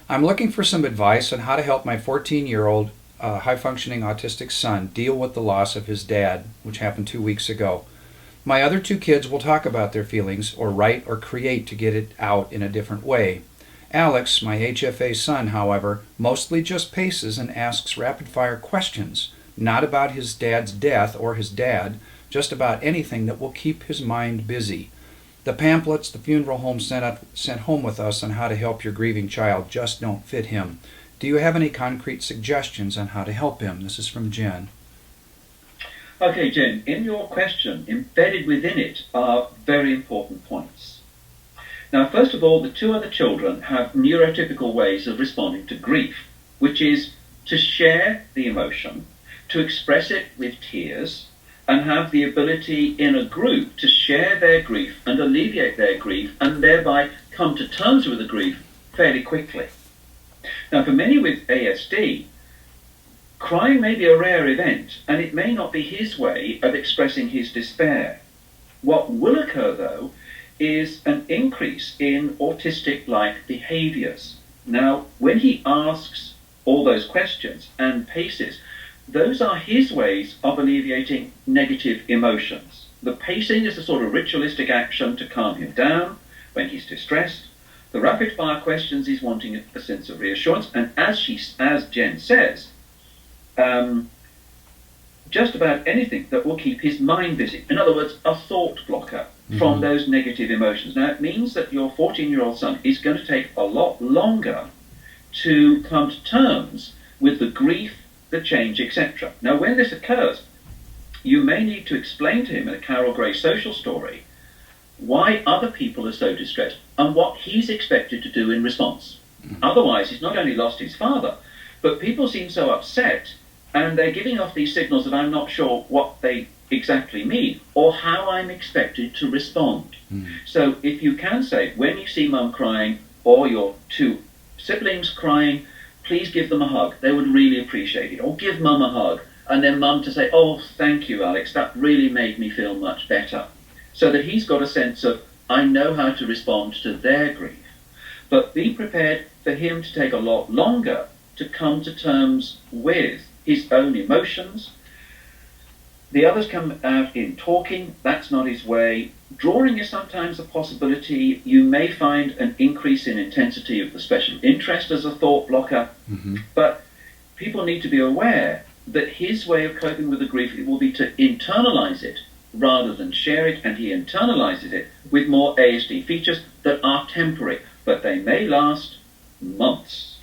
I'm looking for some advice on how to help my 14-year-old high-functioning autistic son deal with the loss of his dad, which happened 2 weeks ago. My other two kids will talk about their feelings or write or create to get it out in a different way. Alex, my HFA son, however, mostly just paces and asks rapid-fire questions, not about his dad's death or his dad, just about anything that will keep his mind busy. The pamphlets the funeral home sent home with us on how to help your grieving child just don't fit him. Do you have any concrete suggestions on how to help him? This is from Jen. Okay, Jen, in your question, embedded within it are very important points. Now, first of all, the two other children have neurotypical ways of responding to grief, which is to share the emotion, to express it with tears, and have the ability in a group to share their grief and alleviate their grief and thereby come to terms with the grief fairly quickly. Now, for many with ASD, crying may be a rare event and it may not be his way of expressing his despair. What will occur, though, is an increase in autistic-like behaviors. Now, when he asks all those questions and paces, those are his ways of alleviating negative emotions. The pacing is a sort of ritualistic action to calm him down when he's distressed. The rapid-fire questions is wanting a sense of reassurance. And as Jen says, just about anything that will keep his mind busy. In other words, a thought blocker from those negative emotions. Now, it means that your 14-year-old son is going to take a lot longer to come to terms with the grief, the change, etc. Now, when this occurs, you may need to explain to him in a Carol Gray social story why other people are so distressed and what he's expected to do in response. Otherwise, he's not only lost his father, but people seem so upset and they're giving off these signals that I'm not sure what they exactly mean or how I'm expected to respond. So if you can say, when you see mum crying or your two siblings crying, please give them a hug. They would really appreciate it. Or give mum a hug. And then mum to say, oh, thank you, Alex. That really made me feel much better. So that he's got a sense of, I know how to respond to their grief. But be prepared for him to take a lot longer to come to terms with his own emotions. The others come out in talking. That's not his way. Drawing is sometimes a possibility. You may find an increase in intensity of the special interest as a thought blocker, but people need to be aware that his way of coping with the grief will be to internalize it rather than share it, and he internalizes it with more ASD features that are temporary, but they may last months.